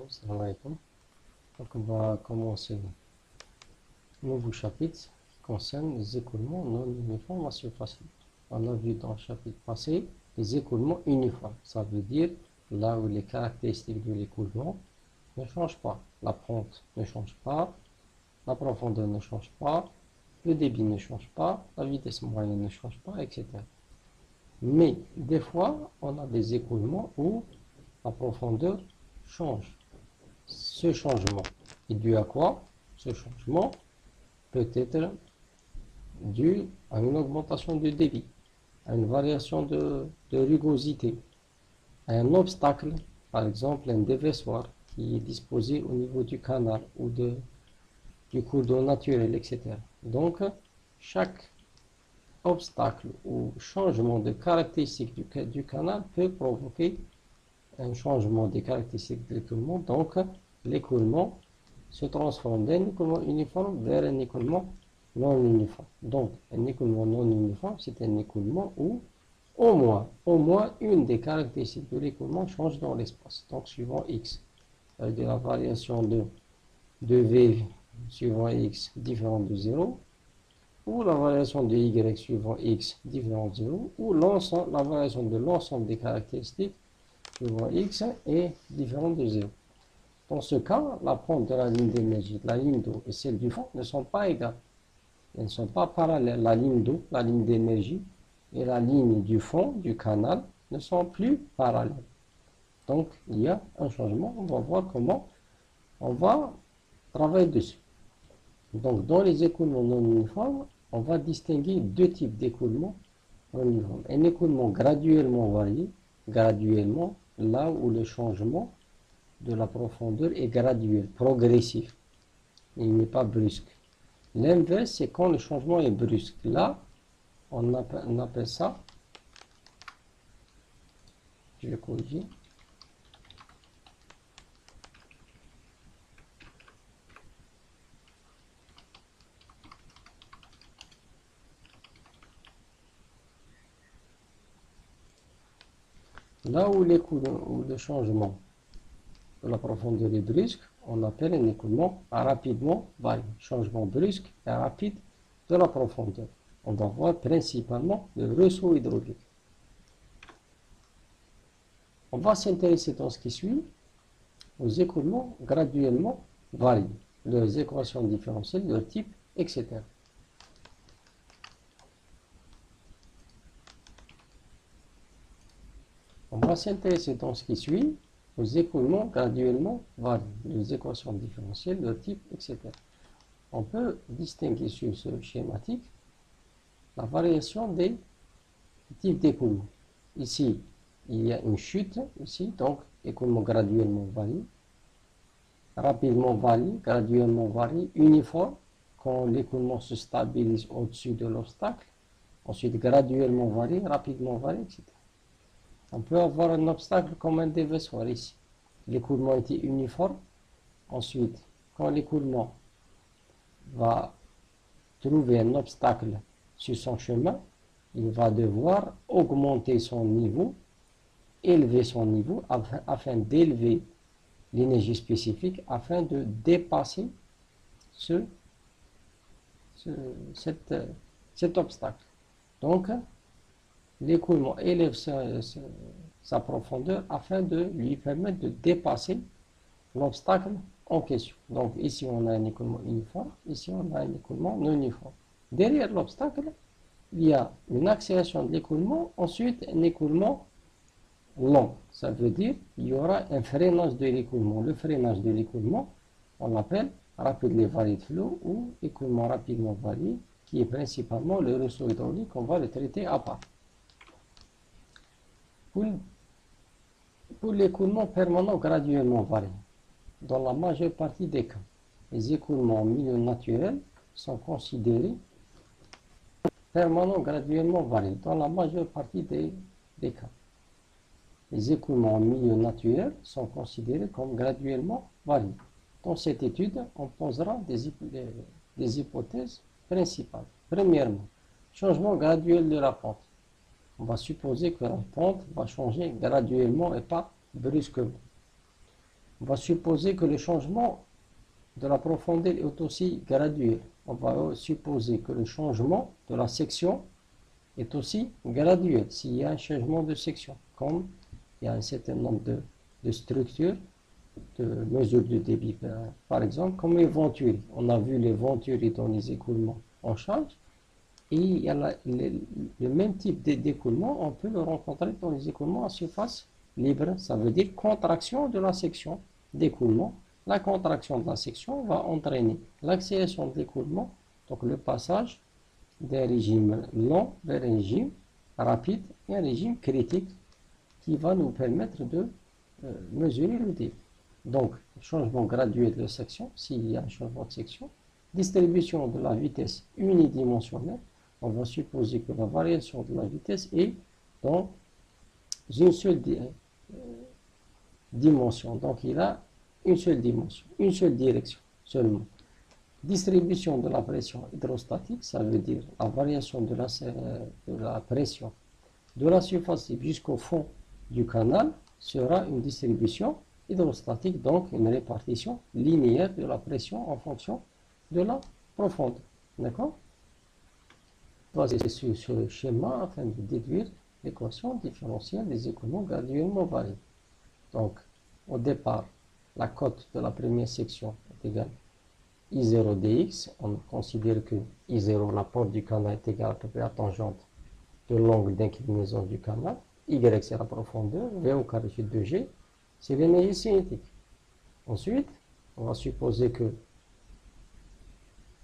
Salam alaikum. Donc on va commencer un nouveau chapitre qui concerne les écoulements non uniformes à surface libre. On a vu dans le chapitre passé les écoulements uniformes. Ça veut dire là où les caractéristiques de l'écoulement ne changent pas. La pente ne change pas, la profondeur ne change pas, le débit ne change pas, la vitesse moyenne ne change pas, etc. Mais des fois, on a des écoulements où la profondeur change. Ce changement est dû à quoi? Ce changement peut être dû à une augmentation du débit, à une variation de rugosité, à un obstacle, par exemple un déversoir qui est disposé au niveau du canal ou du cours d'eau naturel, etc. Donc, chaque obstacle ou changement de caractéristiques du canal peut provoquer un changement des caractéristiques de l'écoulement. Donc, l'écoulement se transforme d'un écoulement uniforme vers un écoulement non uniforme. Donc, un écoulement non uniforme, c'est un écoulement où au moins une des caractéristiques de l'écoulement change dans l'espace. Donc, suivant x, de la variation de v suivant x différente de 0, ou la variation de y suivant x différente de 0, ou la variation de l'ensemble des caractéristiques suivant x est différente de 0. Dans ce cas, la pente de la ligne d'énergie, de la ligne d'eau et celle du fond ne sont pas égales. Elles ne sont pas parallèles. La ligne d'eau, la ligne d'énergie et la ligne du fond, du canal, ne sont plus parallèles. Donc, il y a un changement. On va voir comment on va travailler dessus. Donc, dans les écoulements non uniformes, on va distinguer deux types d'écoulements non uniformes. Un écoulement graduellement varié, graduellement, là où le changement de la profondeur est graduel, progressif. Il n'est pas brusque. L'inverse, c'est quand le changement est brusque. Là, on appelle ça, je vais corriger, là où le changement de la profondeur est brusque, on appelle un écoulement rapidement varié. Changement brusque et rapide de la profondeur. On va voir principalement le ressaut hydraulique. On va s'intéresser dans ce qui suit aux écoulements graduellement variés, leurs équations différentielles, leur type, etc. On va s'intéresser dans ce qui suit aux écoulements graduellement variés, les équations différentielles, leur type, etc. On peut distinguer sur ce schématique la variation des types d'écoulement. Ici, il y a une chute, ici, donc écoulement graduellement varié, rapidement varié, graduellement varié, uniforme, quand l'écoulement se stabilise au-dessus de l'obstacle, ensuite graduellement varié, rapidement varié, etc. On peut avoir un obstacle comme un déversoir ici. L'écoulement était uniforme. Ensuite, quand l'écoulement va trouver un obstacle sur son chemin, il va devoir augmenter son niveau, élever son niveau afin d'élever l'énergie spécifique, afin de dépasser cet obstacle. Donc, l'écoulement élève sa profondeur afin de lui permettre de dépasser l'obstacle en question. Donc ici on a un écoulement uniforme, ici on a un écoulement non uniforme. Derrière l'obstacle, il y a une accélération de l'écoulement, ensuite un écoulement lent. Ça veut dire qu'il y aura un freinage de l'écoulement. Le freinage de l'écoulement, on l'appelle rapidement varié de flot ou écoulement rapidement varié, qui est principalement le ressaut hydraulique. On va le traiter à part. Pour l'écoulement permanent graduellement varié, dans la majeure partie des cas, les écoulements en milieu naturel sont considérés permanents graduellement variés, dans la majeure partie des cas. Les écoulements en milieu naturel sont considérés comme graduellement variés. Dans cette étude, on posera des hypothèses principales. Premièrement, changement graduel de la pente. On va supposer que la pente va changer graduellement et pas brusquement. On va supposer que le changement de la profondeur est aussi graduel. On va supposer que le changement de la section est aussi graduel s'il y a un changement de section, comme il y a un certain nombre de structures, de mesures de débit, par exemple, comme les venturi. On a vu les venturi dans les écoulements en charge, et il y a le même type d'écoulement, on peut le rencontrer dans les écoulements à surface libre. Ça veut dire contraction de la section d'écoulement. La contraction de la section va entraîner l'accélération de l'écoulement, donc le passage d'un régime lent vers un régime rapide et un régime critique qui va nous permettre de mesurer le débit. Donc, changement graduel de section, s'il y a un changement de section, distribution de la vitesse unidimensionnelle, on va supposer que la variation de la vitesse est dans une seule dimension. Donc, il a une seule dimension, une seule direction seulement. Distribution de la pression hydrostatique, ça veut dire la variation de la pression de la surface jusqu'au fond du canal sera une distribution hydrostatique, donc une répartition linéaire de la pression en fonction de la profondeur. D'accord? Basé sur ce schéma afin de déduire l'équation différentielle des écoulements graduellement variés. Donc, au départ, la cote de la première section est égale à I0 dx. On considère que I0, la pente du canal, est égale à peu près à la tangente de l'angle d'inclinaison du canal. Y, c'est la profondeur. V au carré sur 2G, c'est l'énergie cinétique. Ensuite, on va supposer que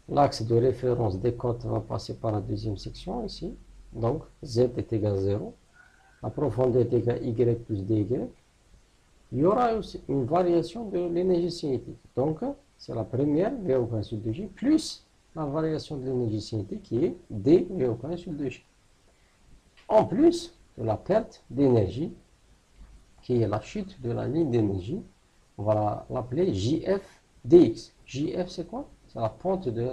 l'axe de référence des côtes va passer par la deuxième section ici. Donc, Z est égal à 0. La profondeur est égale à Y plus DY. Il y aura aussi une variation de l'énergie cinétique. Donc, c'est la première, V au carré sur 2G, plus la variation de l'énergie cinétique qui est dV au carré sur 2G. En plus de la perte d'énergie, qui est la chute de la ligne d'énergie, on va l'appeler JF dx. JF, c'est quoi? C'est la pente de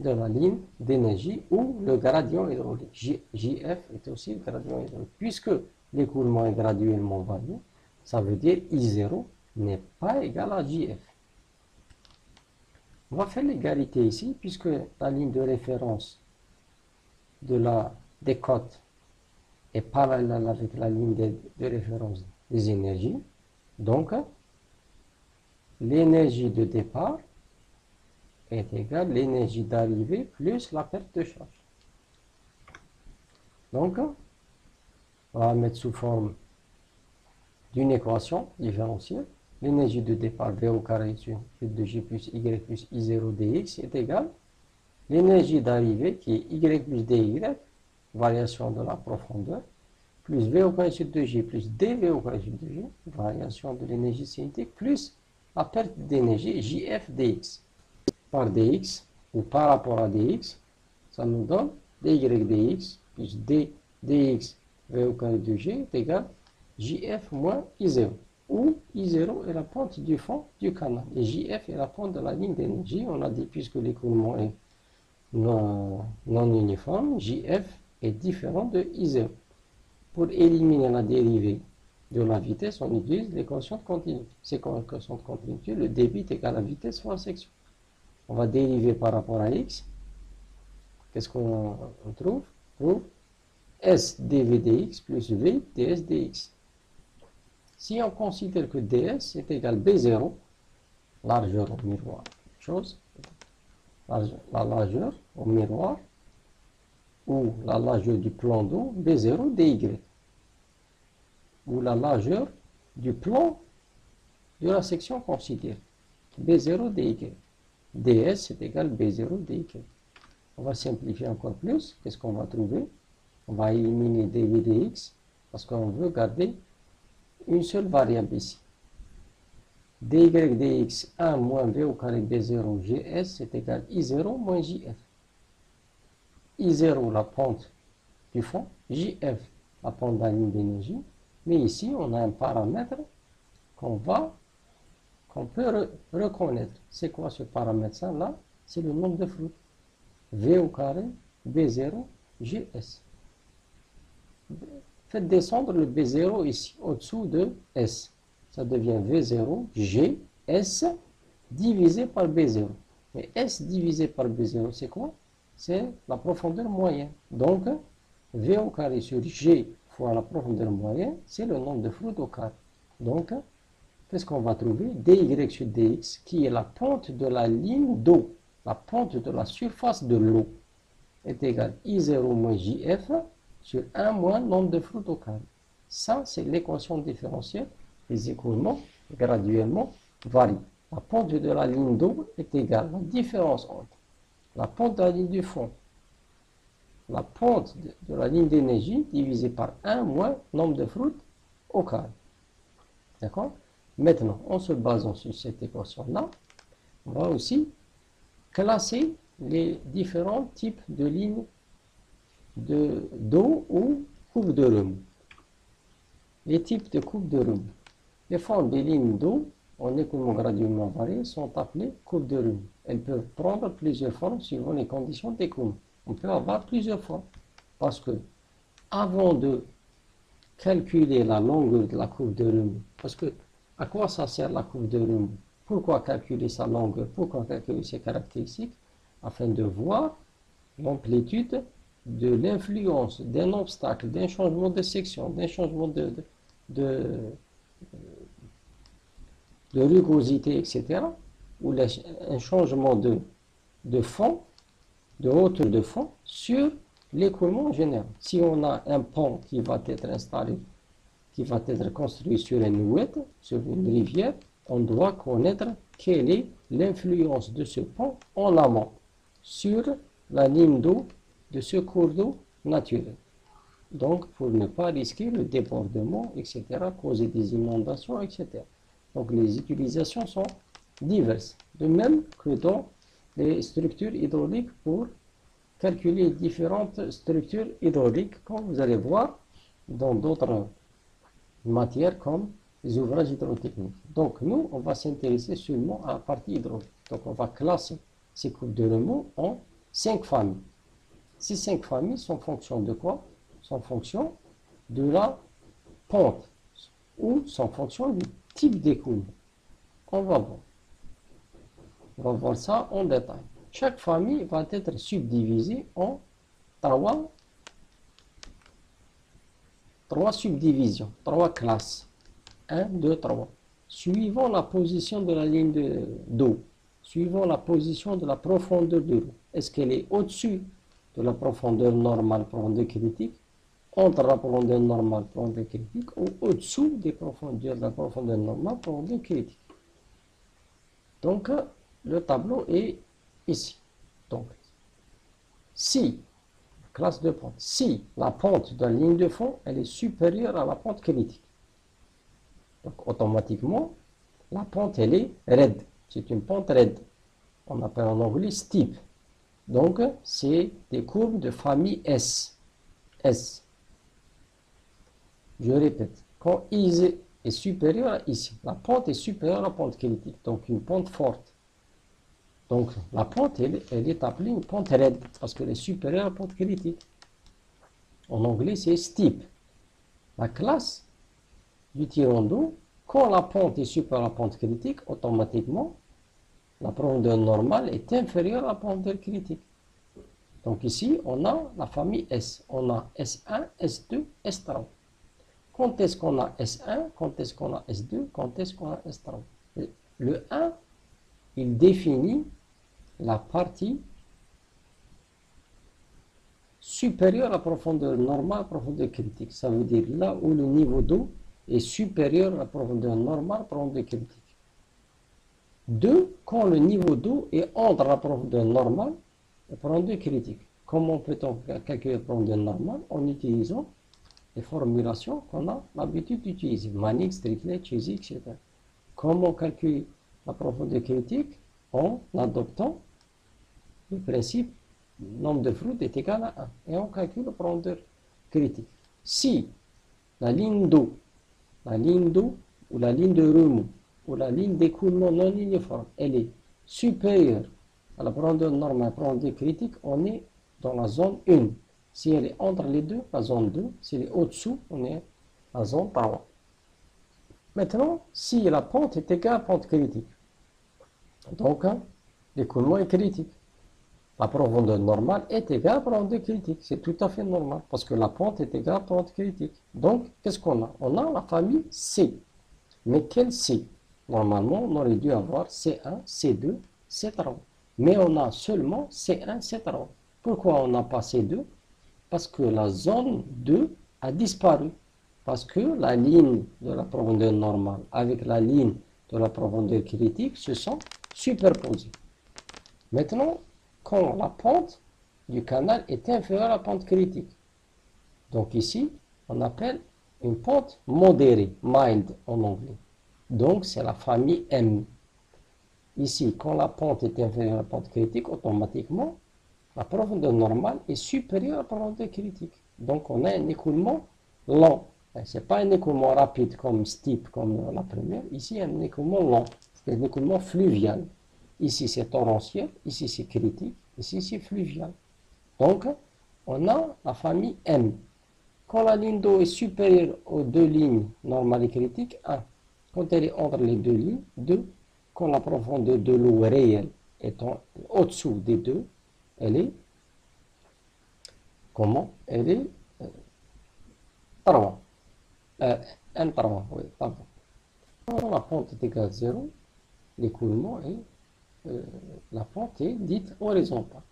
la ligne d'énergie ou le gradient hydraulique. JF est aussi le gradient hydraulique. Puisque l'écoulement est graduellement varié, ça veut dire I0 n'est pas égal à JF. On va faire l'égalité ici, puisque la ligne de référence des côtes est parallèle avec la ligne de référence des énergies. Donc, l'énergie de départ est égale à l'énergie d'arrivée plus la perte de charge. Donc, on va mettre sous forme d'une équation différentielle. L'énergie de départ V au carré sur 2G plus Y plus I0 dx est égale à l'énergie d'arrivée qui est Y plus DY, variation de la profondeur, plus V au carré sur 2G plus dV au carré sur 2G, variation de l'énergie cinétique, plus la perte d'énergie JF dx. Par dx, ou par rapport à dx, ça nous donne dy dx plus dx V au carré de G est égal à JF moins I0, où I0 est la pente du fond du canal, et JF est la pente de la ligne d'énergie. On a dit, puisque l'écoulement est non uniforme, JF est différent de I0. Pour éliminer la dérivée de la vitesse, on utilise l'équation de continuité. C'est quoi l'équation de continuité? Le débit est égal à la vitesse fois la section. On va dériver par rapport à x. Qu'est-ce qu'on trouve? On trouve S dv dx plus V ds dx. Si on considère que ds est égal à B0, largeur au miroir, la largeur au miroir, ou la largeur du plan d'eau, B0 dy, ou la largeur du plan de la section considérée, B0 dy. ds est égal à B0 dy. On va simplifier encore plus. Qu'est-ce qu'on va trouver? On va éliminer dv dx parce qu'on veut garder une seule variable ici. dy dx 1 moins v au carré b0 gs est égal à I0 moins jf. I0 la pente du fond, jf la pente de la ligne d'énergie. Mais ici, on a un paramètre qu'on peut reconnaître. C'est quoi ce paramètre là? C'est le nombre de flux. V au carré B0 GS. Faites descendre le B0 ici, au-dessous de S. ça devient V0, G, S divisé par B0. Mais S divisé par B0, c'est quoi? C'est la profondeur moyenne. Donc, V au carré sur G fois la profondeur moyenne, c'est le nombre de fruits au carré. Donc, qu'est-ce qu'on va trouver? dy sur dx, qui est la pente de la ligne d'eau, la pente de la surface de l'eau, est égal à I0 moins JF sur 1 moins nombre de fruits au carré. Ça, c'est l'équation différentielle. Les écoulements, graduellement, varient. La pente de la ligne d'eau est égale à la différence entre la pente de la ligne du fond, la pente de la ligne d'énergie divisée par 1 moins nombre de fruits au carré. D'accord? Maintenant, en se basant sur cette équation-là, on va aussi classer les différents types de lignes d'eau ou coupe de rhume. Les types de coupe de rhume. Les formes des lignes d'eau en écoulement graduellement varié sont appelées coupes de rhume. Elles peuvent prendre plusieurs formes suivant les conditions d'écoulement. On peut avoir plusieurs formes parce que avant de calculer la longueur de la coupe de rhume, parce que à quoi ça sert la coupe de rhume? Pourquoi calculer sa longueur? Pourquoi calculer ses caractéristiques? Afin de voir l'amplitude de l'influence d'un obstacle, d'un changement de section, d'un changement de rugosité, etc., ou un changement de fond, de hauteur de fond sur l'écoulement général. Si on a un pont qui va être installé, qui va être construit sur une ouette, sur une rivière, on doit connaître quelle est l'influence de ce pont en amont sur la ligne d'eau de ce cours d'eau naturel. Donc, pour ne pas risquer le débordement, etc., causer des inondations, etc. Donc, les utilisations sont diverses. De même que dans les structures hydrauliques pour calculer différentes structures hydrauliques, comme vous allez voir dans d'autres matières comme les ouvrages hydrotechniques. Donc, nous, on va s'intéresser seulement à la partie hydraulique. Donc, on va classer ces coupes de remous en 5 familles. Ces 5 familles sont en fonction de quoi? Sont en fonction de la pente ou sont en fonction du type d'écoulement. On va voir. On va voir ça en détail. Chaque famille va être subdivisée en 3 subdivisions, 3 classes. 1, 2, 3. Suivant la position de la ligne d'eau, suivant la position de la profondeur de l'eau. Est-ce qu'elle est au-dessus de la profondeur normale, profondeur critique, entre la profondeur normale, profondeur critique, ou au-dessous des profondeurs de la profondeur normale, profondeur critique? Donc, le tableau est ici. Donc, si, classe de pente, si la pente de la ligne de fond, elle est supérieure à la pente critique, donc automatiquement, la pente, elle est raide. C'est une pente raide. On appelle en anglais steep. Donc, c'est des courbes de famille S. S. Je répète, quand I est supérieur à ici, la pente est supérieure à la pente critique, donc une pente forte. Donc, la pente, elle est appelée une pente raide, parce qu'elle est supérieure à la pente critique. En anglais, c'est steep. La classe du tirant d'eau, quand la pente est supérieure à la pente critique, automatiquement, la profondeur normale est inférieure à la profondeur critique. Donc ici, on a la famille S. On a S1, S2, S3. Quand est-ce qu'on a S1? Quand est-ce qu'on a S2? Quand est-ce qu'on a S3? Le 1, il définit la partie supérieure à la profondeur normale, à la profondeur critique. Ça veut dire là où le niveau d'eau est supérieur à la profondeur normale, profondeur critique. 2, quand le niveau d'eau est entre la profondeur normale et la profondeur critique. Comment peut-on calculer la profondeur normale? En utilisant les formulations qu'on a l'habitude d'utiliser. Mannix, Dirichlet, Chézy, etc. Comment calculer la profondeur critique? En adoptant le principe nombre de fruits est égal à 1. Et on calcule la profondeur critique. Si la ligne d'eau ou la ligne de remous ou la ligne d'écoulement non uniforme, elle est supérieure à la profondeur normale, la profondeur critique, on est dans la zone 1. Si elle est entre les deux, la zone 2. Si elle est au-dessous, on est à la zone 3. Maintenant, si la pente est égale à la pente critique, donc l'écoulement est critique. La profondeur normale est égale à la profondeur critique. C'est tout à fait normal parce que la pente est égale à la pente critique. Donc, qu'est-ce qu'on a? On a la famille C. Mais quel C? Normalement, on aurait dû avoir C1, C2, C3. Mais on a seulement C1, C3. Pourquoi on n'a pas C2? Parce que la zone 2 a disparu. Parce que la ligne de la profondeur normale avec la ligne de la profondeur critique se sont superposées. Maintenant, quand la pente du canal est inférieure à la pente critique. Donc ici, on appelle une pente modérée, mild en anglais. Donc c'est la famille M. Ici, quand la pente est inférieure à la pente critique, automatiquement, la profondeur normale est supérieure à la profondeur critique. Donc on a un écoulement lent. Ce n'est pas un écoulement rapide comme steep, comme la première. Ici, un écoulement lent. C'est un écoulement fluvial. Ici, c'est torrentiel. Ici, c'est critique. Ici, c'est fluvial. Donc, on a la famille M. Quand la ligne d'eau est supérieure aux deux lignes normales et critiques, 1. Quand elle est entre les deux lignes, 2. Quand la profondeur de l'eau réelle est au-dessous des deux, elle est comment? Elle est 3. M3, oui, pardon. Quand la pente est égale à 0, l'écoulement est, la pente est dite horizontale.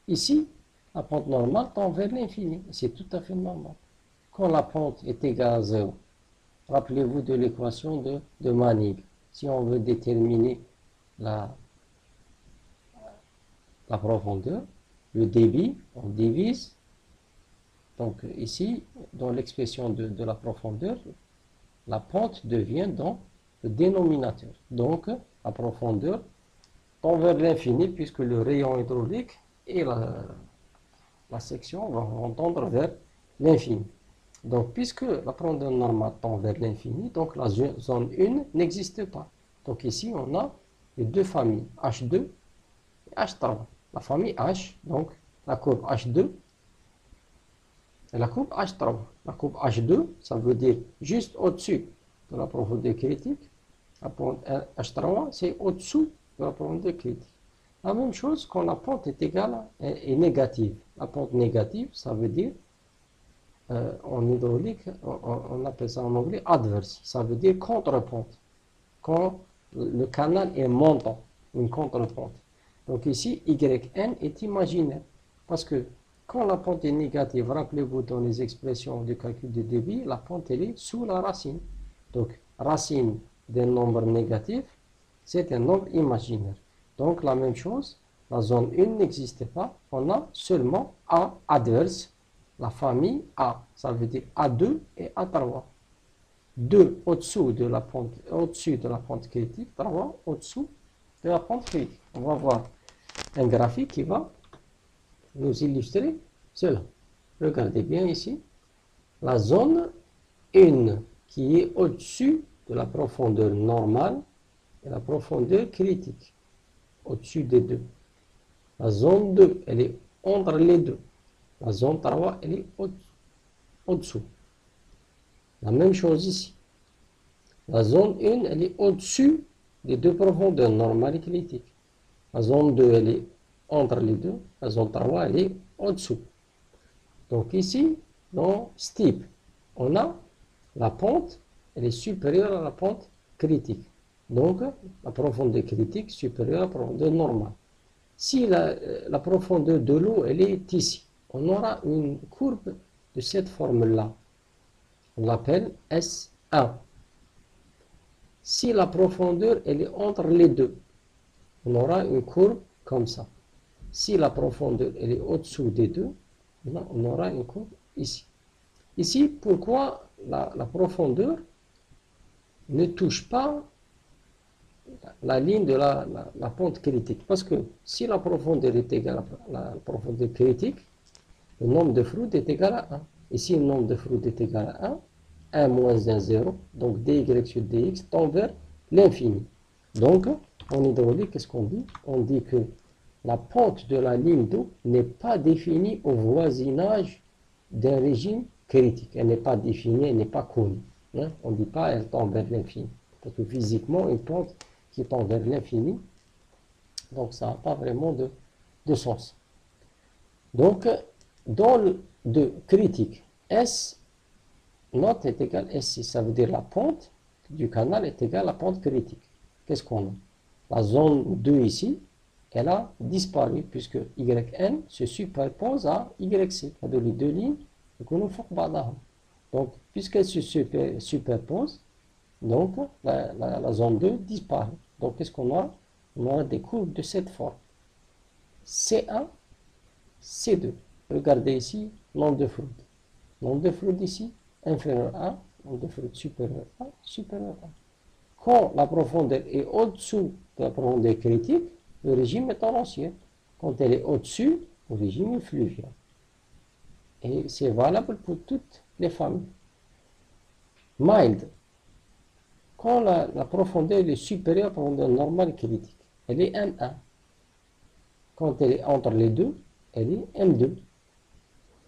Ici, la pente normale tend vers l'infini. C'est tout à fait normal. Quand la pente est égale à 0, rappelez-vous de l'équation de Manig. Si on veut déterminer la profondeur, le débit, on divise. Donc ici, dans l'expression de la profondeur, la pente devient dans le dénominateur. Donc la profondeur tend vers l'infini puisque le rayon hydraulique et la section vont tendre vers l'infini. Donc puisque la profondeur normale tend vers l'infini, donc la zone 1 n'existe pas. Donc ici on a les deux familles H2 et H3. La famille H, donc la courbe H2 et la courbe H3. La courbe H2, ça veut dire juste au-dessus de la profondeur critique. La pente H3, c'est au-dessous de la profondeur critique. La même chose quand la pente est égale et négative. La pente négative, ça veut dire, en hydraulique, on appelle ça en anglais adverse. Ça veut dire contre-pente. Quand le canal est montant, une contre-pente. Donc ici, YN est imaginaire. Parce que quand la pente est négative, rappelez-vous dans les expressions du calcul de débit, la pente elle est sous la racine. Donc, racine d'un nombre négatif, c'est un nombre imaginaire. Donc, la même chose, la zone 1 n'existe pas. On a seulement A adverse, la famille A. Ça veut dire A2 et A3. 2 au-dessous de la pente critique, 3 au-dessous de la pente critique. On va voir un graphique qui va nous illustrer cela. Regardez bien ici. La zone 1 qui est au-dessus de la profondeur normale et la profondeur critique. Au-dessus des deux. La zone 2, elle est entre les deux. La zone 3, elle est au-dessous. La même chose ici. La zone 1, elle est au-dessus des deux profondeurs normales et critiques. La zone 2, elle est entre les deux. La zone 3, elle est au-dessous. Donc ici, dans steep, on a la pente, elle est supérieure à la pente critique. Donc, la profondeur critique supérieure à la profondeur normale. Si la profondeur de l'eau, elle est ici, on aura une courbe de cette forme-là. On l'appelle S1. Si la profondeur, elle est entre les deux, on aura une courbe comme ça. Si la profondeur, elle est au-dessous des deux, on aura une courbe ici. Ici, pourquoi la profondeur ne touche pas la ligne de la pente critique? Parce que si la profondeur est égale à la profondeur critique, le nombre de Froude est égal à 1. Et si le nombre de Froude est égal à 1, 1 moins 1, 0. Donc dy sur dx tend vers l'infini. Donc, en hydraulique, qu'est-ce qu'on dit? On dit que la pente de la ligne d'eau n'est pas définie au voisinage d'un régime critique. Elle n'est pas définie, elle n'est pas connue. Hein. On ne dit pas elle tend vers l'infini. Parce que physiquement, une pente qui tend vers l'infini, donc ça n'a pas vraiment de sens. Donc, dans le de critique, S note est égal à S6. Ça veut dire la pente du canal est égale à la pente critique. Qu'est-ce qu'on a? La zone 2 ici, elle a disparu puisque YN se superpose à YC. Les deux lignes, donc, puisqu'elles se superposent, donc la zone 2 disparaît. Donc, qu'est-ce qu'on a? On aura des courbes de cette forme. C1, C2. Regardez ici, nombre de Freud. Nombre de Freud ici, inférieur à 1, nombre de Freud supérieur à 1, supérieur à 1. Quand la profondeur est au-dessous de la profondeur critique, le régime est torrentiel. Quand elle est au-dessus, le régime est fluvial. Et c'est valable pour toutes les familles. Mild. Quand la profondeur est supérieure à la profondeur normale critique, elle est M1. Quand elle est entre les deux, elle est M2.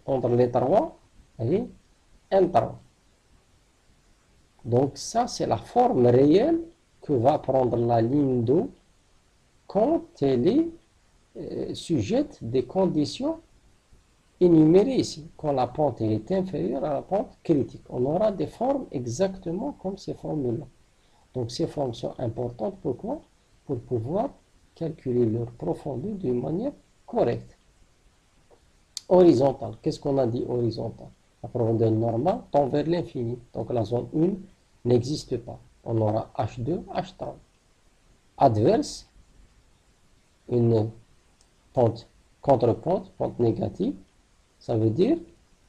Entre les trois, elle est M3. Donc ça, c'est la forme réelle que va prendre la ligne d'eau quand elle est sujette des conditions énumérées ici. Quand la pente est inférieure à la pente critique. On aura des formes exactement comme ces formes-là. Donc ces formes sont importantes. Pourquoi? Pour pouvoir calculer leur profondeur d'une manière correcte. Horizontale. Qu'est-ce qu'on a dit horizontale? La profondeur normale tend vers l'infini. Donc la zone 1 n'existe pas. On aura H2, H3. Adverse, une pente, contre-pente, pente négative, ça veut dire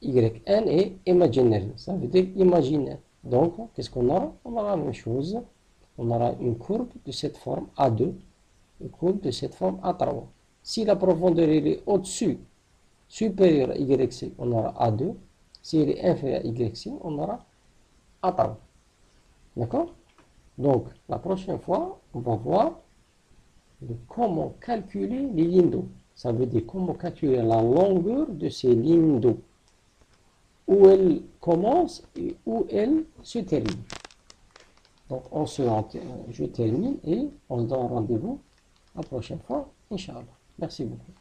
YN est imaginary, ça veut dire imaginaire. Donc, qu'est-ce qu'on aura? On aura la même chose. On aura une courbe de cette forme A2, une courbe de cette forme A3. Si la profondeur est au-dessus, supérieure à YC, on aura A2. Si elle est inférieure à YC, on aura A3. D'accord? Donc, la prochaine fois, on va voir comment calculer les lignes d'eau. Ça veut dire comment calculer la longueur de ces lignes d'eau. Où elles commencent et où elles se terminent. Donc, je termine et on se donne rendez-vous la prochaine fois, Inch'Allah. Merci beaucoup.